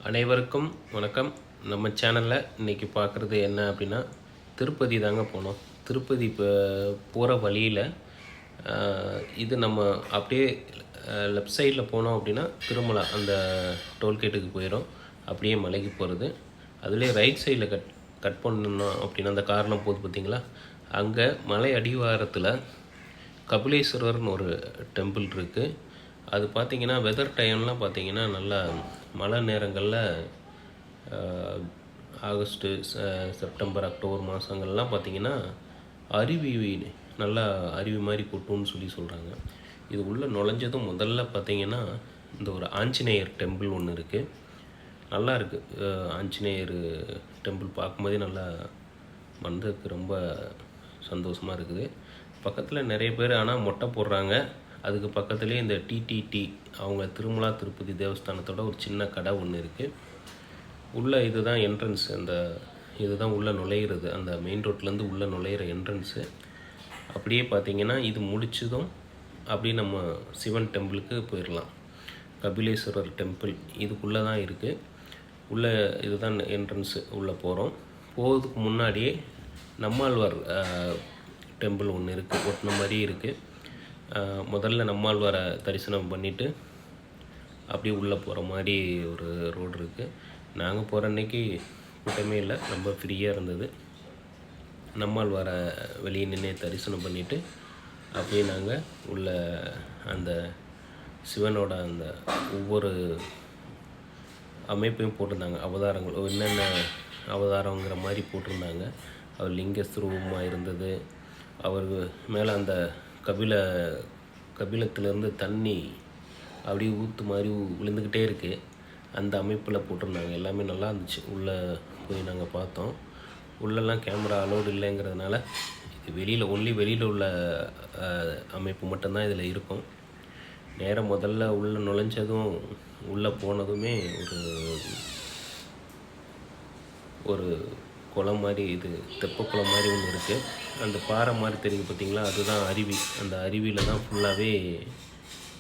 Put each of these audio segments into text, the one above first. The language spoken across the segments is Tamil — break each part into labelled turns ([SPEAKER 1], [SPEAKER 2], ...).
[SPEAKER 1] அனைவருக்கும் வணக்கம். நம்ம சேனலில் இன்றைக்கி பார்க்குறது என்ன அப்படின்னா, திருப்பதி தாங்க போனோம். திருப்பதி இப்போ போகிற வழியில் இது நம்ம அப்படியே லெஃப்ட் சைடில் போனோம் அப்படின்னா திருமலா அந்த டோல்கேட்டுக்கு போயிடும். அப்படியே மலைக்கு போகிறது. அதுலேயே ரைட் சைடில் கட் பண்ணணும் அப்படின்னா அந்த காரணம் போகுது பார்த்திங்களா, அங்கே மலை அடிவாரத்தில் கபிலேஸ்வரர்னு ஒரு டெம்பிள் இருக்குது. அது பார்த்திங்கன்னா வெதர் டைம்லாம் பார்த்திங்கன்னா நல்லா மழை நேரங்களில் ஆகஸ்ட்டு செப்டம்பர் அக்டோபர் மாதங்கள்லாம் பார்த்திங்கன்னா அருவி நல்லா அருவி மாதிரி கொட்டும்னு சொல்கிறாங்க. இது உள்ளே நுழைஞ்சதும் முதல்ல பார்த்திங்கன்னா இந்த ஒரு ஆஞ்சநேயர் டெம்பிள் ஒன்று இருக்குது. நல்லா இருக்குது. ஆஞ்சநேயர் டெம்பிள் பார்க்கும்போதே நல்லா மனதுக்கு ரொம்ப சந்தோஷமாக இருக்குது. பக்கத்தில் நிறைய பேர் ஆனால் மொட்டை போடுறாங்க. அதுக்கு பக்கத்துலேயே இந்த டிடிடி அவங்க திருமலா திருப்பதி தேவஸ்தானத்தோட ஒரு சின்ன கடை ஒன்று இருக்குது. உள்ளே இதுதான் என்ட்ரன்ஸ். இதுதான் உள்ளே நுழையிறது. அந்த மெயின் ரோட்லேருந்து உள்ளே நுழையிற என்ட்ரன்ஸு. அப்படியே பார்த்திங்கன்னா இது முடிச்சதும் அப்படியே நம்ம சிவன் டெம்பிளுக்கு போயிடலாம். கபிலேஸ்வரர் டெம்பிள் இதுக்குள்ளே தான் இருக்குது. உள்ளே இதுதான் என்ட்ரன்ஸு. உள்ளே போகிறோம். போகிறதுக்கு முன்னாடியே நம்மாழ்வார் டெம்பிள் ஒன்று இருக்குது. ஒட்டின மாதிரி இருக்குது. முதல்ல நம்மாழ்வாரை தரிசனம் பண்ணிவிட்டு அப்படியே உள்ளே போகிற மாதிரி ஒரு ரோடு இருக்குது. நாங்கள் போகிற அன்றைக்கி கூட்டமே இல்லை, ரொம்ப ஃப்ரீயாக இருந்தது. நம்மாழ்வாரை வெளியே நின்று தரிசனம் பண்ணிவிட்டு அப்படியே நாங்கள் உள்ள அந்த சிவனோட அந்த ஒவ்வொரு அமைப்பையும் போட்டிருந்தாங்க. அவதாரங்கள் என்னென்ன அவதாரங்கிற மாதிரி போட்டிருந்தாங்க. அவர் லிங்க ஸ்வரூபமாக இருந்தது. அவர் மேலே அந்த கபிலத்திலேருந்து தண்ணி அப்படியே ஊற்று மாதிரி விழுந்துக்கிட்டே இருக்குது. அந்த அமைப்பில் போட்டிருந்தாங்க. எல்லாமே நல்லா இருந்துச்சு. உள்ளே போய் நாங்கள் பார்த்தோம். உள்ளெல்லாம் கேமரா அலோடு இல்லைங்கிறதுனால இது வெளியில் உள்ள அமைப்பு மட்டும்தான் இதில் இருக்கும். நேராக முதல்ல உள்ளே நுழைஞ்சதும் உள்ளே போனதுமே ஒரு குளம் மாதிரி, இது தெப்ப குளம் மாதிரி ஒன்று இருக்குது. அந்த பாறை மாதிரி தெரியுது பார்த்திங்களா, அதுதான் அருவி. அந்த அருவியில் தான் ஃபுல்லாகவே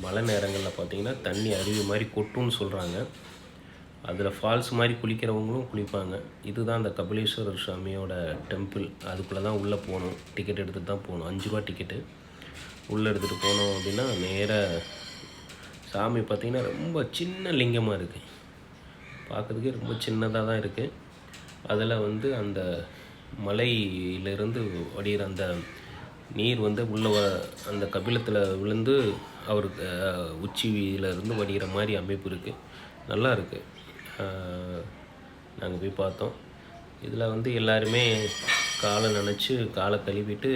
[SPEAKER 1] மழை நேரங்களில் பார்த்திங்கன்னா தண்ணி அருவி மாதிரி கொட்டுன்னு சொல்கிறாங்க. அதில் ஃபால்ஸ் மாதிரி குளிக்கிறவங்களும் குளிப்பாங்க. இதுதான் அந்த கபிலேஸ்வரர் சாமியோட டெம்பிள். அதுக்குள்ளே தான் உள்ளே போகணும். டிக்கெட் எடுத்துகிட்டு தான் போகணும். 5 ரூபா டிக்கெட்டு. உள்ளே எடுத்துகிட்டு போனோம் அப்படின்னா நேராக சாமி பார்த்திங்கன்னா ரொம்ப சின்ன லிங்கமாக இருக்குது. பார்க்குறதுக்கே ரொம்ப சின்னதாக தான் இருக்குது. அதில் அந்த மலையிலிருந்து வடிகிற அந்த நீர் உள்ள அந்த கபிலத்தில் விழுந்து அவருக்கு உச்சியிலிருந்து வடிகிற மாதிரி அமைப்பு இருக்குது. நல்லா இருக்குது. நாங்கள் போய் பார்த்தோம். இதில் எல்லாருமே காலை நனைச்சி காலை கழுவிட்டு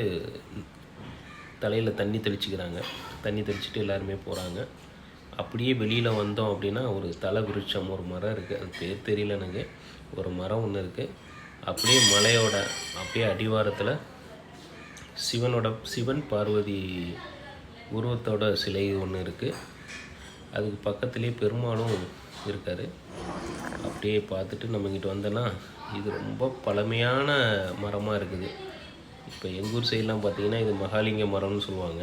[SPEAKER 1] தலையில் தண்ணி தெளிச்சிக்கிறாங்க. தண்ணி தெளிச்சிட்டு எல்லாருமே போகிறாங்க. அப்படியே வெளியில் வந்தோம் அப்படின்னா ஒரு தலை விருட்சம், ஒரு மரம் இருக்குது. அது பேர் தெரியல எனக்கு. ஒரு மரம் ஒன்று இருக்குது. அப்படியே மலையோட அப்படியே அடிவாரத்தில் சிவன் பார்வதி உருவத்தோட சிலை ஒன்று இருக்குது. அதுக்கு பக்கத்துலேயே பெருமாளும் இருக்கார். அப்படியே பார்த்துட்டு நம்ம இங்கிட்டு வந்தோன்னா இது ரொம்ப பழமையான மரமாக இருக்குது. இப்போ எங்கள் ஊர் சைட்லாம் பார்த்திங்கன்னா இது மகாலிங்க மரம்னு சொல்லுவாங்க.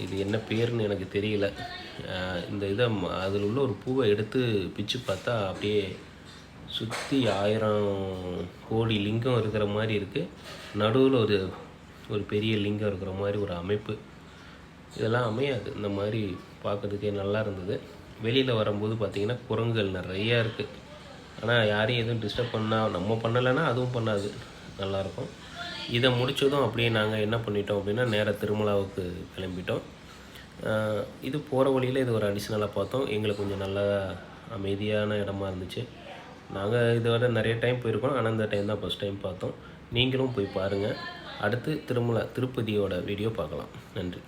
[SPEAKER 1] இது என்ன பேர்னு எனக்கு தெரியல. இந்த அதில் உள்ள ஒரு பூவை எடுத்து பிச்சு பார்த்தா அப்படியே சுற்றி 1000 கோடி லிங்கம் இருக்கிற மாதிரி இருக்குது. நடுவில் ஒரு பெரிய லிங்கம் இருக்கிற மாதிரி ஒரு அமைப்பு. இதெல்லாம் அமையாது. இந்த மாதிரி பார்க்குறதுக்கே நல்லா இருந்தது. வெளியில் வரும்போது பார்த்திங்கன்னா குரங்குகள் நிறையா இருக்குது. ஆனால் யாரையும் எதுவும் டிஸ்டர்ப் நம்ம பண்ணலைன்னா அதுவும் பண்ணாது. நல்லாயிருக்கும். இதை முடித்ததும் அப்படியே நாங்கள் என்ன பண்ணிட்டோம் அப்படின்னா நேராக திருமலாவுக்கு கிளம்பிட்டோம். இது போகிற வழியில் இது ஒரு அடிஷ்னலாக பார்த்தோம். எங்களுக்கு கொஞ்சம் நல்லா அமைதியான இடமா இருந்துச்சு. நாங்கள் இதோட நிறைய டைம் போயிருக்கோம். ஆனால் இந்த டைம் தான் ஃபஸ்ட் டைம் பார்த்தோம். நீங்களும் போய் பாருங்கள். அடுத்து திருப்பதியோட வீடியோ பார்க்கலாம். நன்றி.